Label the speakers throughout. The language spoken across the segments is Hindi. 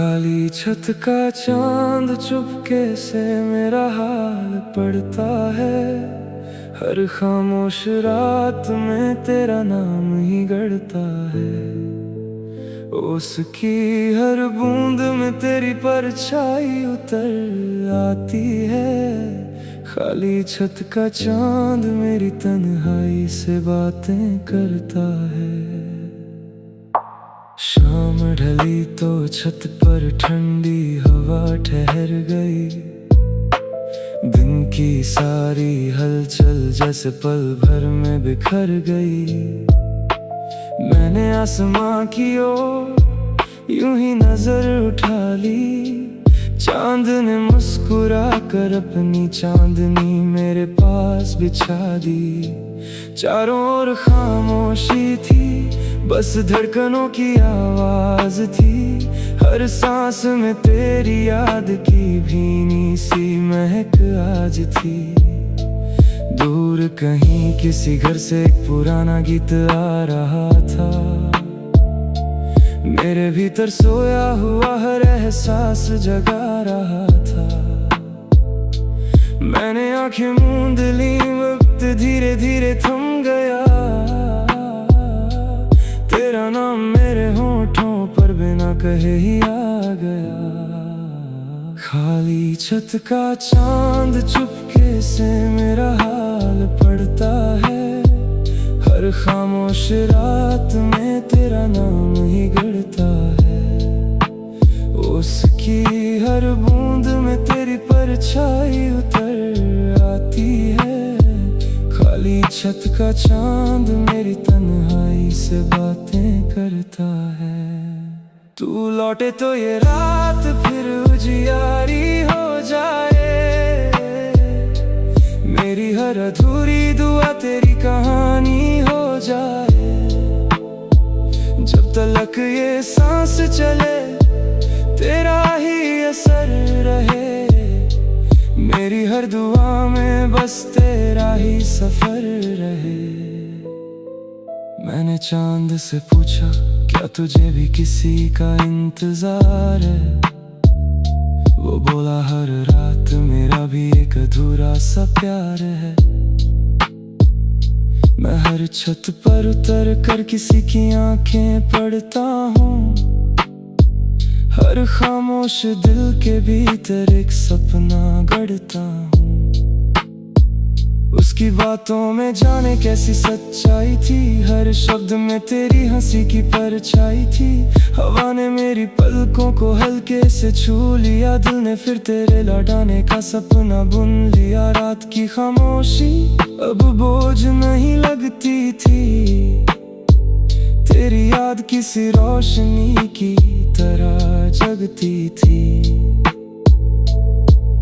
Speaker 1: खाली छत का चांद चुपके से मेरा हाल पढ़ता है। हर खामोश रात में तेरा नाम ही गढ़ता है। उसकी हर बूंद में तेरी परछाई उतर आती है। खाली छत का चांद मेरी तन्हाई से बातें करता है। शाम ढली तो छत पर ठंडी हवा ठहर गई। दिन की सारी हलचल जैसे पल भर में बिखर गई। मैंने आसमां की ओर यूं ही नजर उठा ली। चांद ने मुस्कुरा कर अपनी चांदनी मेरे पास बिछा दी। चारों ओर खामोशी थी, बस धड़कनों की आवाज थी। हर सांस में तेरी याद की भीनी सी महक आज थी। दूर कहीं किसी घर से एक पुराना गीत आ रहा था। मेरे भीतर सोया हुआ हर एहसास जगा रहा था। मैंने आंखें मूंद ली, वक्त धीरे धीरे थम गया। तेरा नाम मेरे होठों पर बिना कहे ही आ गया। खाली छत का चांद चुपके से मेरा हाल पढ़ता है। हर खामोश रात में तेरा नाम ही गढ़ता है। उसकी हर बूंद में तेरी परछाई उतर आती है। खाली छत का चांद मेरी तन्हाई से बातें करता है। तू लौटे तो ये रात फिर उजियारी हो जाए। मेरी हर अधूरी दुआ तेरी कहानी हो जाए। जब तलक ये सांस चले तेरा ही असर रहे। मेरी हर दुआ में बस तेरा ही सफर रहे। मैंने चांद से पूछा, क्या तुझे भी किसी का इंतजार है? वो बोला, हर रात मेरा भी एक अधूरा सा प्यार है। मैं हर छत पर उतर कर किसी की आंखें पढ़ता हूँ। हर खामोश दिल के भीतर एक सपना गढ़ता हूँ। उसकी बातों में जाने कैसी सच्चाई थी। हर शब्द में तेरी हंसी की परछाई थी। हवा ने मेरी पलकों को हल्के से छू लिया। दिल ने फिर तेरे लौटाने का सपना बुन लिया। रात की खामोशी अब बोझ नहीं लगती थी। तेरी याद किसी रोशनी की तरह जगती थी।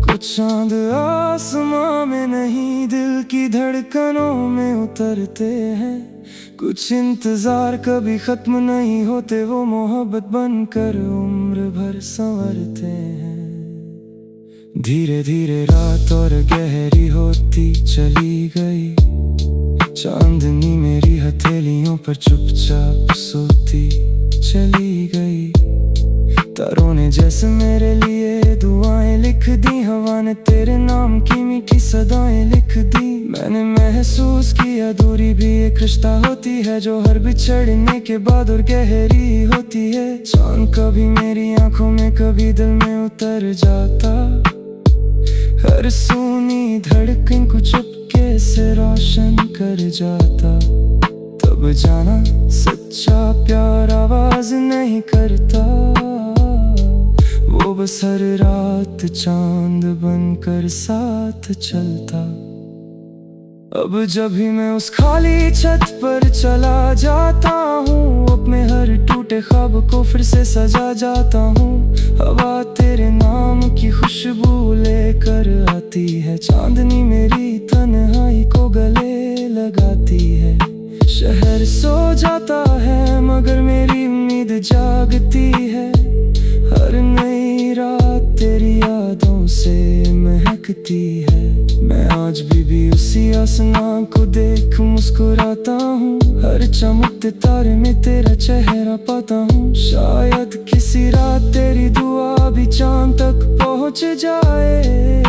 Speaker 1: कुछ चांद आसमां में नहीं, दिल की धड़कनों में उतरते हैं। कुछ इंतजार कभी खत्म नहीं होते, वो मोहब्बत बनकर उम्र भर संवरते हैं। धीरे धीरे रात और गहरी होती चली गई। चांदनी मेरी हथेलियों पर चुपचाप सोती चली गई। तारों ने जैसे मेरे लिए दुआएं लिख दी। हवा ने तेरे नाम की मीठी सदाएं लिख दी। मैंने महसूस किया दूरी भी एक रिश्ता होती है, जो हर बिछड़ने के बाद और गहरी होती है। चांद कभी मेरी आंखों में कभी दिल में उतर जाता। हर सूनी धड़कन को चुपके से रोशन कर जाता। तब जाना सच्चा प्यार आवाज नहीं करता। वो बस हर रात चांद बनकर साथ चलता। अब जब भी मैं उस खाली छत पर चला जाता हूँ, अपने हर टूटे ख्वाब को फिर से सजा जाता हूँ। हवा तेरे नाम की खुशबू लेकर आती है। चांदनी मेरी तन्हाई को गले लगाती है। शहर सो जाता है मगर मेरी उम्मीद जागती है। हर नई रात तेरी यादों से महकती है। मैं आज भी उसी आसमां को देख मुस्कुराता हूँ। हर चमकते तारे में तेरा चेहरा पाता हूँ। शायद किसी रात तेरी दुआ चांद तक पहुंच जाए,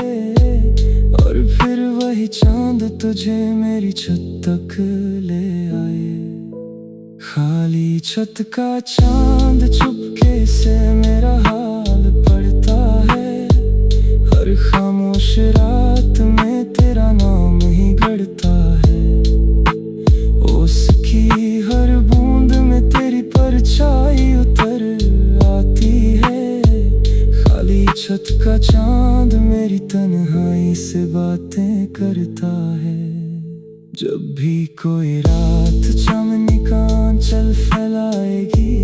Speaker 1: और फिर वही चांद तुझे मेरी छत तक ले आए। खाली छत का चांद चुपके से मेरा हाल पढ़ता है, हर खामोश रात में तेरा नाम ही गढ़ता है। उसकी हर बूंद में तेरी परछाई उतर आती है। खाली छत का चांद मेरी तन्हाई से बातें करता है। जब भी कोई रात चांदनी का आंचल फैलाएगी,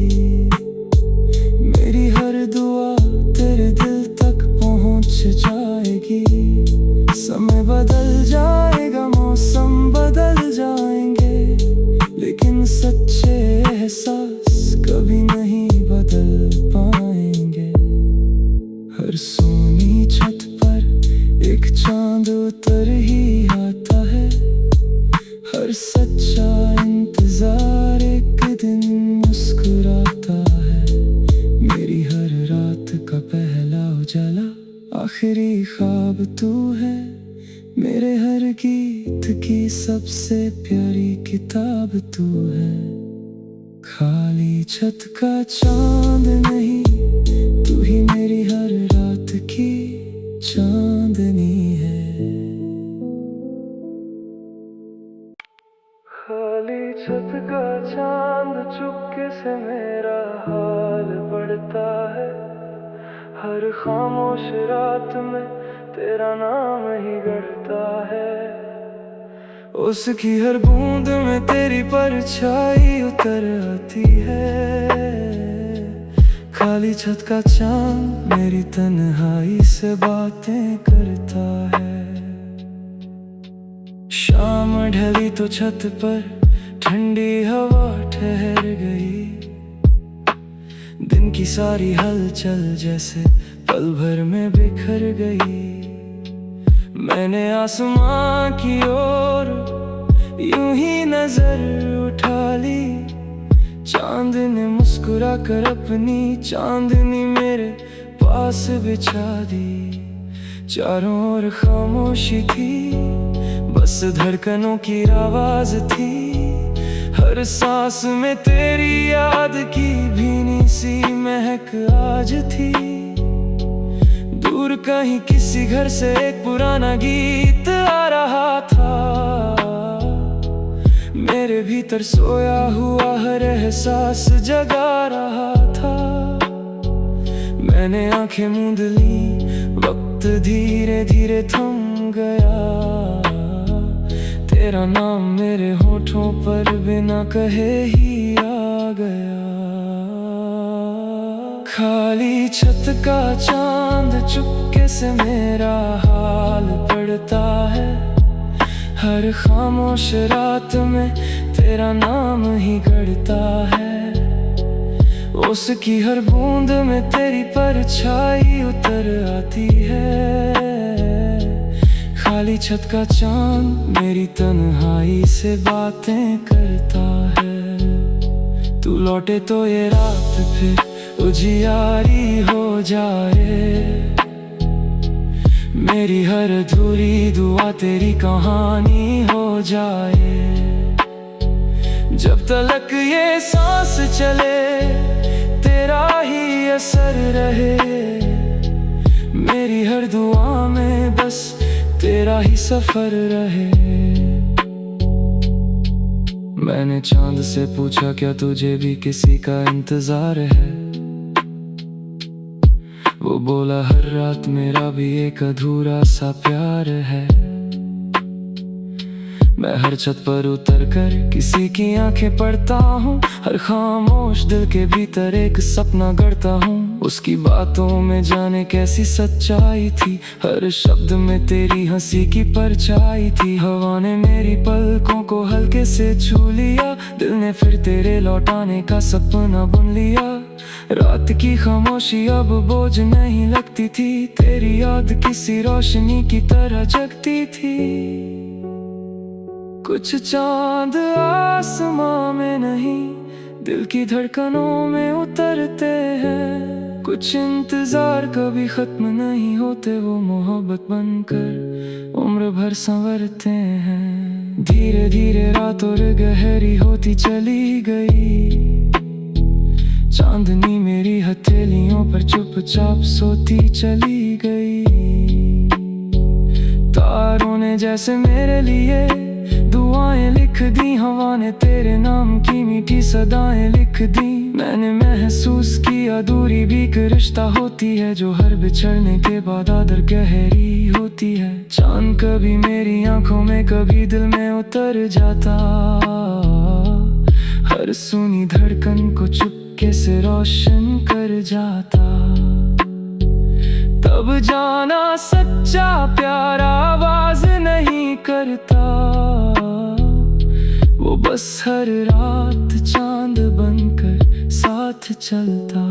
Speaker 1: मेरी हर दुआ तेरे दिल तक पहुंच जाएगी। समय बदल जाएगा, मौसम बदल जाएंगे, लेकिन सच्चे एहसास कभी नहीं बदल पाएंगे। हर सोनी छत पर एक चांद उतर ही आता है, हर सच्चा इंतजार एक दिन मुस्कुराता है। मेरी हर रात का पहला उजाला, आखिरी ख्वाब तू है, मेरे हर गीत की सबसे प्यारी किताब तू है। खाली छत का चांद नहीं, तू ही मेरी हर रात की चांदनी है। खाली छत का चांद चुपके से मेरा हाल पढ़ता है, हर खामोश रात में तेरा नाम ही गढ़ता है। उसकी हर बूंद में तेरी परछाई उतर आती है। खाली छत का चांद मेरी तन्हाई से बातें करता है। शाम ढली तो छत पर ठंडी हवा ठहर गई, दिन की सारी हलचल जैसे पल भर में बिखर गई। मैंने आसमां की ओर यूं ही नजर उठा ली, चांद ने मुस्कुरा कर अपनी चांदनी मेरे पास बिछा दी। चारों ओर खामोशी थी, बस धड़कनों की आवाज थी। हर सांस में तेरी याद की भीनी सी महक आज थी। दूर कहीं किसी घर से एक पुराना गीत आ रहा था, मेरे भीतर सोया हुआ हर एहसास जगा रहा था। मैंने आंखें मूंद ली, वक्त धीरे धीरे थम गया। तेरा नाम मेरे होठों पर बिना कहे ही आ गया। खाली छत का चांद चुपके से मेरा हाल पढ़ता है, हर खामोश रात में तेरा नाम ही गढ़ता है। उसकी हर बूंद में तेरी परछाई उतर आती है। खाली छत का चांद मेरी तन्हाई से बातें करता है। तू लौटे तो ये रात फिर उजियारी हो जाए, मेरी हर अधूरी दुआ तेरी कहानी हो जाए। जब तलक ये सांस चले तेरा ही असर रहे, मेरी हर दुआ में बस तेरा ही सफर रहे। मैंने चांद से पूछा क्या तुझे भी किसी का इंतजार है, वो बोला हर रात मेरा भी एक अधूरा सा प्यार है। मैं हर छत पर उतर कर किसी की आंखें पढ़ता हूँ, हर खामोश दिल के भीतर एक सपना गढ़ता हूँ। उसकी बातों में जाने कैसी सच्चाई थी, हर शब्द में तेरी हंसी की परछाई थी। हवा ने मेरी पलकों को हल्के से छू लिया, दिल ने फिर तेरे लौटाने का सपना बुन लिया। रात की खामोशी अब बोझ नहीं लगती थी, तेरी याद किसी रोशनी की तरह जगती थी। कुछ चांद आसमां में नहीं, दिल की धड़कनों में उतरते हैं। कुछ इंतजार कभी खत्म नहीं होते, वो मोहब्बत बनकर उम्र भर संवरते हैं। धीरे धीरे रात और गहरी होती चली गई, चांदनी मेरी हथेलियों पर चुपचाप सोती चली गई। तारों ने जैसे मेरे लिए दुआएं लिख दी, हवा ने तेरे नाम की मीठी सदाएं लिख दी। मैंने महसूस किया दूरी भी एक रिश्ता होती है, जो हर बिछड़ने के बाद आदर गहरी होती है। चांद कभी मेरी आंखों में कभी दिल में उतर जाता, हर सुनी धड़कन को चुपके से रोशन कर जाता। तब जाना सच्चा प्यार आवाज नहीं करता, वो बस हर रात चांद बनकर साथ चलता।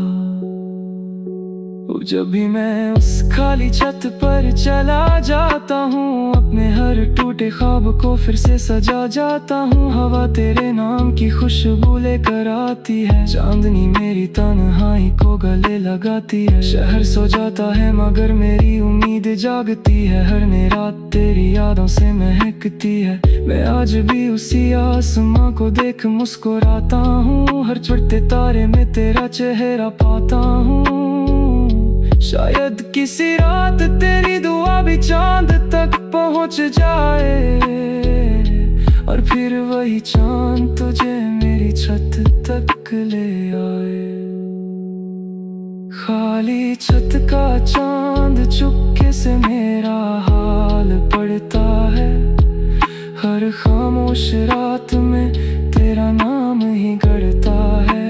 Speaker 1: जब भी मैं उस खाली छत पर चला जाता हूँ, अपने हर टूटे ख्वाब को फिर से सजा जाता हूँ। हवा तेरे नाम की खुशबू लेकर आती है, चांदनी मेरी तन्हाई को गले लगाती है। शहर सो जाता है मगर मेरी उम्मीद जागती है, हर नई रात तेरी यादों से महकती है। मैं आज भी उसी आसमां को देख मुस्कुराता हूँ, हर चढ़ते तारे में तेरा चेहरा पाता हूँ। शायद किसी रात तेरी दुआ भी चांद तक पहुंच जाए, और फिर वही चांद तुझे मेरी छत तक ले आए। खाली छत का चांद चुपके से मेरा हाल पढ़ता है, हर खामोश रात में तेरा नाम ही गढ़ता है।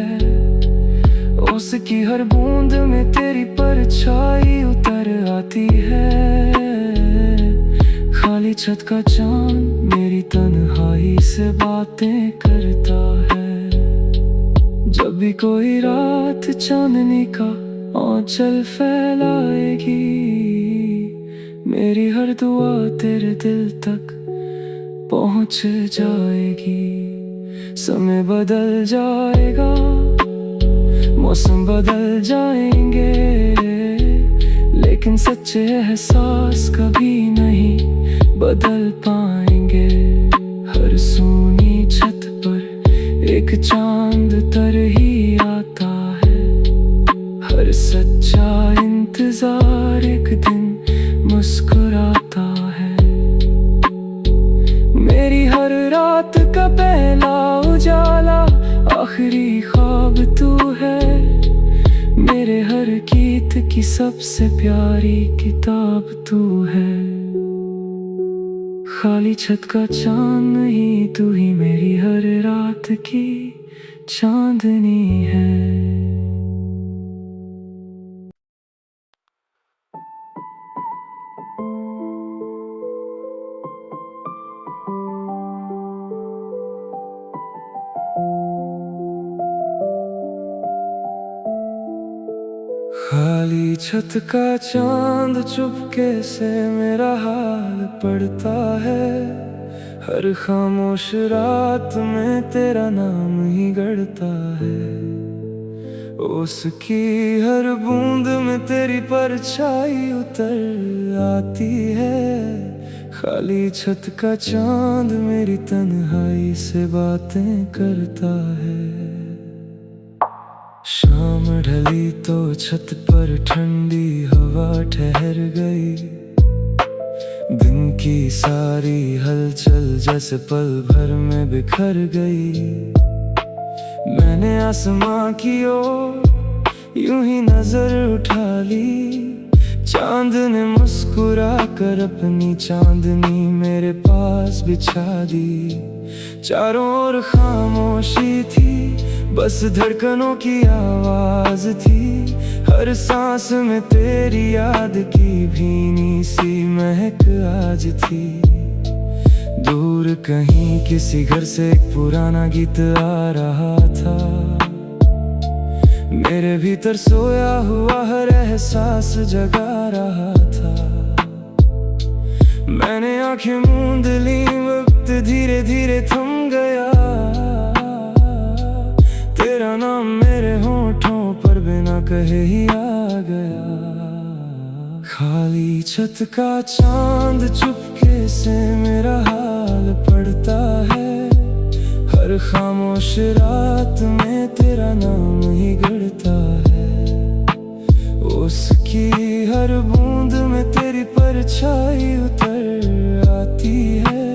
Speaker 1: उसकी हर बूंद में तेरी परछाई उतर आती है। खाली छत का चांद मेरी तन्हाई से बातें करता है। जब भी कोई रात चांदनी का आंचल फैलाएगी, मेरी हर दुआ तेरे दिल तक पहुंच जाएगी। समय बदल जाएगा, मौसम बदल जाएंगे, लेकिन सच्चे एहसास कभी नहीं बदल पाएंगे। हर सूनी छत पर एक चांद तर ही आता है, हर सच्चा इंतजार एक दिन मुस्कुराता है। मेरी हर रात का पहला उजाला आखिरी ख्वाब तू है, मेरे हर गीत की सबसे प्यारी किताब तू है। खाली छत का चांद नहीं, तू ही मेरी हर रात की चांदनी है। खाली छत का चांद चुपके से मेरा हाल पढ़ता है, हर खामोश रात में तेरा नाम ही गढ़ता है। उसकी हर बूंद में तेरी परछाई उतर आती है। खाली छत का चांद मेरी तन्हाई से बातें करता है। शाम ढली तो छत पर ठंडी हवा ठहर गई, दिन की सारी हलचल जैसे पल भर में बिखर गई। मैंने आसमां की ओर यूं ही नजर उठा ली, चांद ने मुस्कुरा कर अपनी चांदनी मेरे पास बिछा दी। चारों ओर खामोशी थी, बस धड़कनों की आवाज थी। हर सांस में तेरी याद की भीनी सी महक आज थी। दूर कहीं किसी घर से एक पुराना गीत आ रहा था, मेरे भीतर सोया हुआ हर एहसास जगा रहा था। मैंने आंखें मूंद ली, वक्त धीरे धीरे थम गया। तेरा नाम मेरे होठों पर बिना कहे ही आ गया। खाली छत का चांद चुपके से मेरा हाल पढ़ता है। हर खामोश रात में तेरा नाम ही गढ़ता है। उसकी हर बूंद में तेरी परछाई उतर आती है।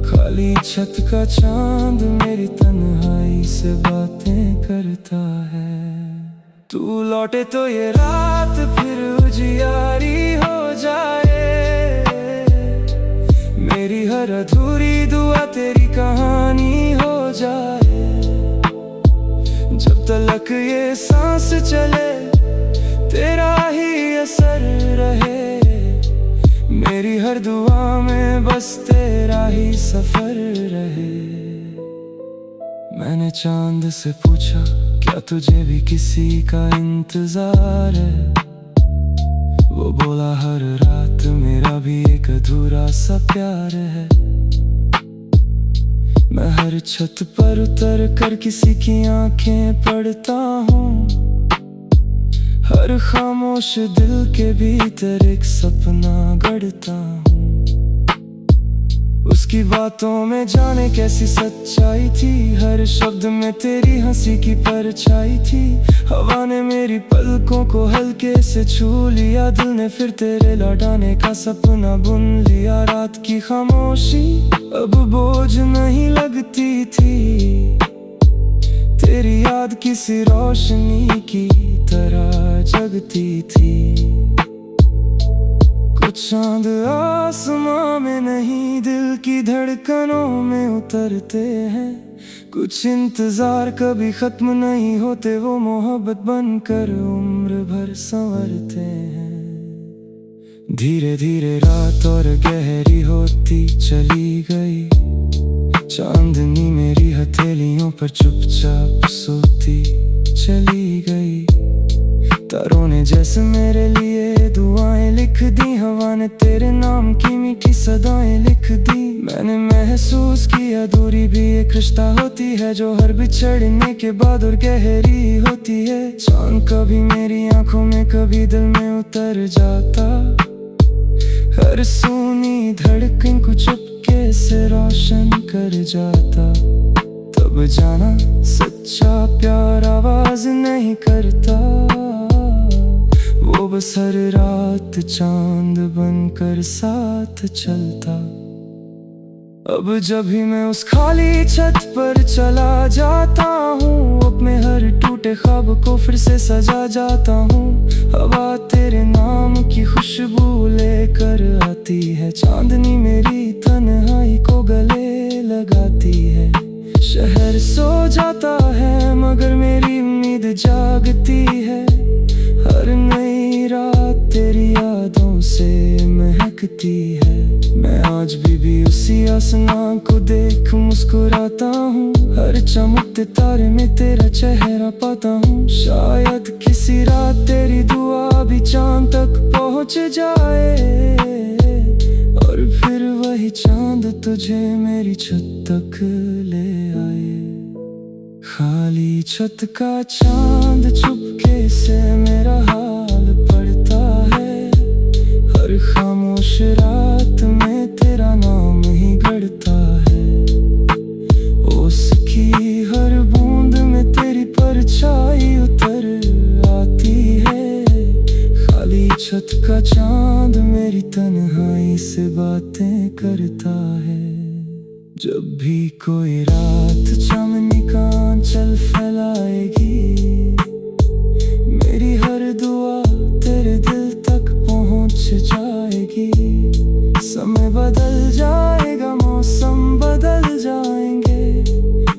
Speaker 1: खाली छत का चांद मेरी तन्हाई से बातें करता है। तू लौटे तो ये रात फिर उजियारी हो जाए। मेरी हर अधूरी दुआ तेरी कहानी हो जाए। जब तलक ये सांस चले तेरा ही असर रहे। मेरी हर दुआ में बस तेरा ही सफर रहे। मैंने चांद से पूछा क्या तुझे भी किसी का इंतजार है। वो बोला हर रात मेरा भी एक अधूरा सा प्यार है। मैं हर छत पर उतर कर किसी की आंखें पढ़ता हूँ। हर खामोश दिल के भीतर एक सपना गढ़ता हूँ। उसकी बातों में जाने कैसी सच्चाई थी। हर शब्द में तेरी हंसी की परछाई थी। हवा ने मेरी पलकों को हल्के से छू लिया। दिल ने फिर तेरे लौटाने का सपना बुन लिया। रात की खामोशी अब बोझ नहीं लगती थी। तेरी याद किसी रोशनी की तरह जगती थी। कुछ चांद आसमां में नहीं दिल की धड़कनों में उतरते हैं। कुछ इंतजार कभी खत्म नहीं होते। वो मोहब्बत बनकर उम्र भर संवरते हैं। धीरे धीरे रात और गहरी होती चली गई। चांदनी मेरी हथेलियों पर चुपचाप सोती चली गई। तारों ने जैसे मेरे लिए दुआएं लिख दी। हवा ने तेरे नाम की मीठी सदाएं लिख दी। मैंने महसूस किया दूरी भी एक रिश्ता होती है। जो हर बिछड़ने के बाद और गहरी होती है। चांद कभी मेरी आंखों में कभी दिल में उतर जाता। हर सूनी धड़कन को चुपके से रोशन कर जाता। तब जाना सच्चा प्यार आवाज नहीं करता। वो बस हर रात चांद बनकर साथ चलता। अब जब भी मैं उस खाली छत पर चला जाता हूँ। अपने हर टूटे ख्वाब को फिर से सजा जाता हूँ। हवा तेरे नाम की खुशबू लेकर आती है। चांदनी मेरी तन्हाई को गले लगाती है। शहर सो जाता है मगर मेरी उम्मीद जागती है। हर नई रात तेरी यादों से महकती है। मैं आज भी उसी आसमां को देख मुस्कुराता हूँ। हर चमकते तारे में तेरा चेहरा पाता हूँ। शायद किसी रात तेरी दुआ भी चांद तक पहुँच जाए। और फिर वही चांद तुझे मेरी छत तक ले आए। खाली छत का चांद चुपके से मेरा हाल पढ़ता है। हर खामोश रात में तेरा नाम ही गढ़ता है। उसकी हर बूंद में तेरी परछाई उतर आती है। खाली छत का चांद मेरी तन्हाई से बातें करता है। जब भी कोई रात चांदनी का आंचल फैलाएगी। मेरी हर दुआ तेरे दिल तक पहुँच जाएगी। समय बदल जाएगा मौसम बदल जाएंगे।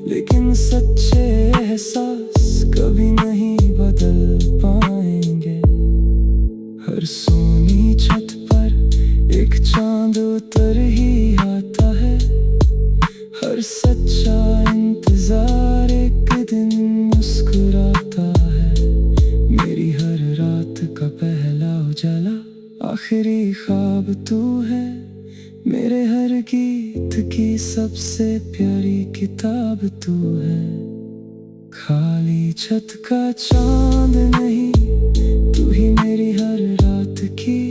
Speaker 1: लेकिन सच्चे एहसास कभी नहीं बदल पाएंगे। हर सोनी छत पर एक चांद उतर ही आता है। हर सच्चा इंतजार एक दिन मुस्कुराता है। मेरी हर रात का पहला उजाला आखिरी ख्वाब तू है। मेरे हर गीत की सबसे प्यारी किताब तू है। खाली छत का चांद नहीं, तू ही मेरी हर रात की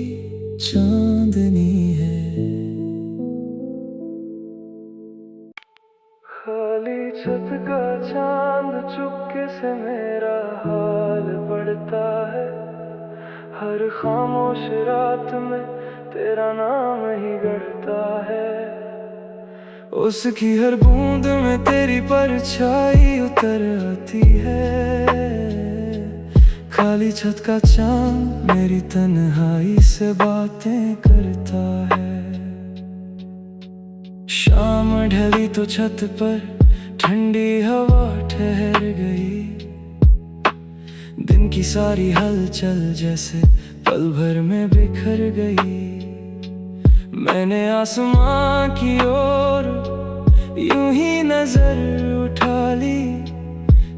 Speaker 1: चांदनी है। खाली छत का चांद चुपके से मेरा हाल पढ़ता है। हर खामोश रात में तेरा नाम ही गढ़ता है। उसकी हर बूंद में तेरी परछाई उतर आती है। खाली छत का चांद मेरी तन्हाई से बातें करता है। शाम ढली तो छत पर ठंडी हवा ठहर गई। दिन की सारी हलचल जैसे पल भर में बिखर गई। मैंने आसमां की ओर यूं ही नजर उठा ली।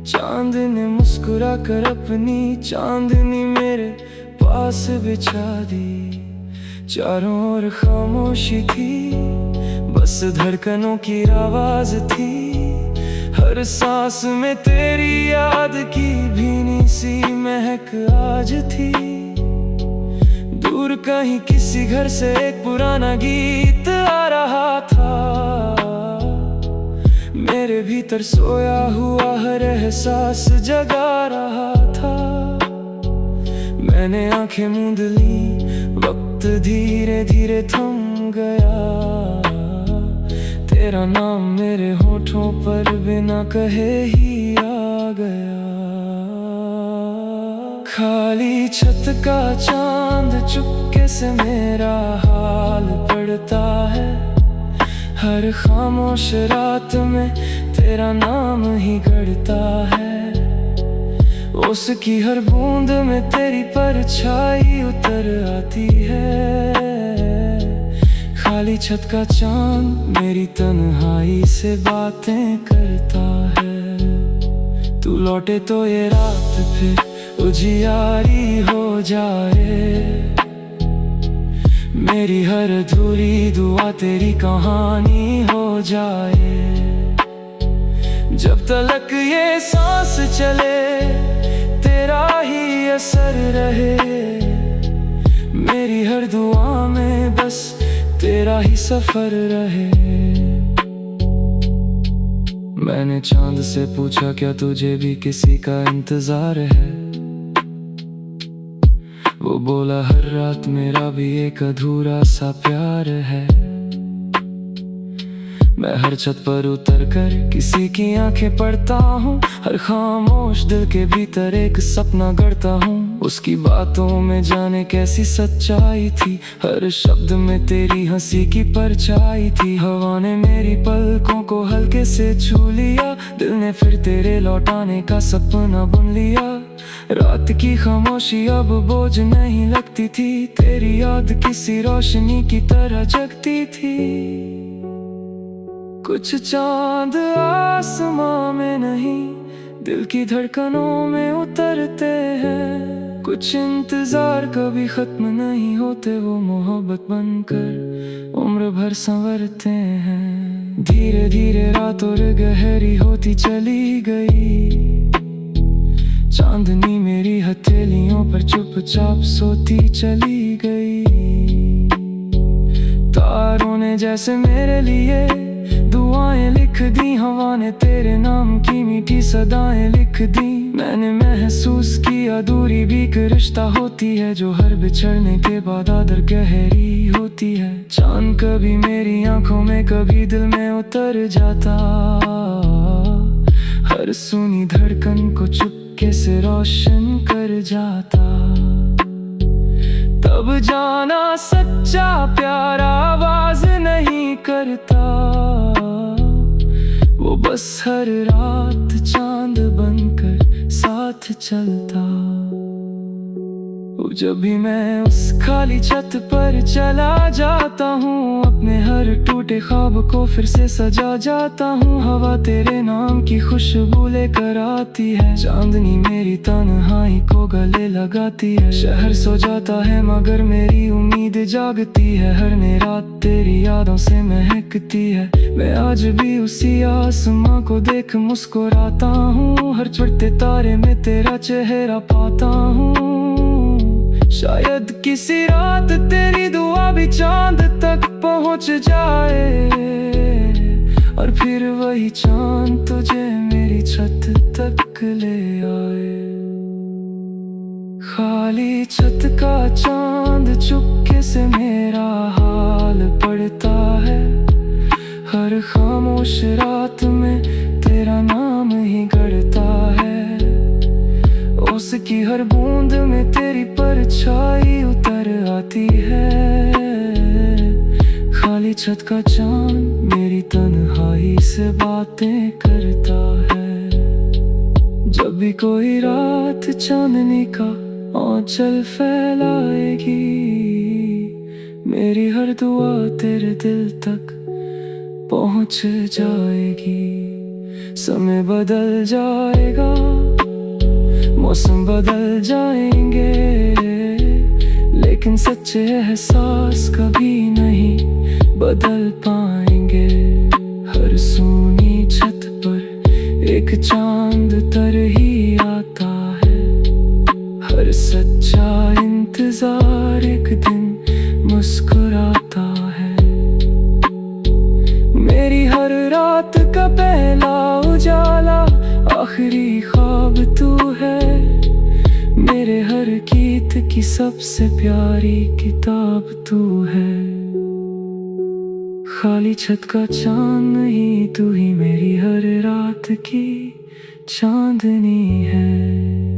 Speaker 1: चांद ने मुस्कुरा कर अपनी चांदनी मेरे पास बिछा दी। चारों ओर खामोशी थी, बस धड़कनों की आवाज थी। हर सांस में तेरी याद की भीनी सी महक आज थी। दूर कहीं किसी घर से एक पुराना गीत आ रहा था। मेरे भीतर सोया हुआ हर एहसास जगा रहा था। मैंने आंखें मूंद ली, वक्त धीरे धीरे थम गया। तेरा नाम मेरे होठों पर बिना कहे ही आ गया। खाली छत का चांद चुपके से मेरा हाल पढ़ता है। हर खामोश रात में तेरा नाम ही गढ़ता है। उसकी हर बूंद में तेरी परछाई उतर आती है। खाली छत का चांद मेरी तन्हाई से बातें करता है। तू लौटे तो ये रात फिर उजियारी हो जाए। मेरी हर अधूरी दुआ तेरी कहानी हो जाए। जब तलक ये सांस चले तेरा ही असर रहे। मेरी हर दुआ में बस तेरा ही सफर रहे। मैंने चांद से पूछा, क्या तुझे भी किसी का इंतजार है? वो बोला, हर रात मेरा भी एक अधूरा सा प्यार है। मैं हर छत पर उतर कर किसी की आंखें पढ़ता हूँ। हर खामोश दिल के भीतर एक सपना गढ़ता हूँ। उसकी बातों में जाने कैसी सच्चाई थी। हर शब्द में तेरी हंसी की परछाई थी। हवा ने मेरी पलकों को हल्के से छू लिया। दिल ने फिर तेरे लौटाने का सपना बुन लिया। रात की खामोशी अब बोझ नहीं लगती थी। तेरी याद किसी रोशनी की तरह जगती थी। कुछ चांद आसमां में नहीं, दिल की धड़कनों में उतरते हैं। कुछ इंतजार कभी खत्म नहीं होते, वो मोहब्बत बनकर उम्र भर संवरते हैं। धीरे धीरे रात और गहरी होती चली गई। चांदनी मेरी हथेलियों पर चुपचाप सोती चली गई। तारों ने जैसे मेरे लिए दुआएं लिख दी। हवा ने तेरे नाम की मीठी सदाएं लिख दी। मैंने महसूस किया दूरी भी एक रिश्ता होती है, जो हर बिछड़ने के बाद आदर गहरी होती है। चांद कभी मेरी आंखों में कभी दिल में उतर जाता। हर सुनी धड़कन को चुपके से रोशन कर जाता। तब जाना सच्चा प्यार आवाज नहीं करता। वो बस हर रात चांद बनकर साथ चलता। जब भी मैं उस खाली छत पर चला जाता हूँ, अपने हर टूटे ख्वाब को फिर से सजा जाता हूँ। हवा तेरे नाम की खुशबू लेकर आती है, चांदनी मेरी तन्हाई को गले लगाती है। शहर सो जाता है मगर मेरी उम्मीद जागती है, हर नई रात तेरी यादों से महकती है। मैं आज भी उसी आसमां को देख मुस्कुराता हूँ, हर चढ़ते तारे में तेरा चेहरा पाता हूँ। शायद किसी रात तेरी दुआ भी चांद तक पहुंच जाए, और फिर वही चांद तुझे मेरी छत तक ले आए। खाली छत का चांद चुपके से मेरा हाल पढ़ता है, हर खामोश रात में तेरा नाम ही गढ़ता है। उसकी हर बूंद में तेरी परछाई उतर आती है। खाली छत का चांद मेरी तन्हाई से बातें करता है। जब भी कोई रात चांदनी का आंचल फैलाएगी, मेरी हर दुआ तेरे दिल तक पहुंच जाएगी। समय बदल जाएगा, मौसम बदल जाएंगे, लेकिन सच्चे एहसास कभी नहीं बदल पाएंगे। हर सूनी छत पर एक चांद तर ही आता है, हर सच्चा इंतजार एक दिन मुस्कुराता है। मेरी हर रात का पहला उजाला आखिरी ख्वाब तू है, मेरे हर गीत की सबसे प्यारी किताब तू है। खाली छत का चांद नहीं, तू ही मेरी हर रात की चांदनी है।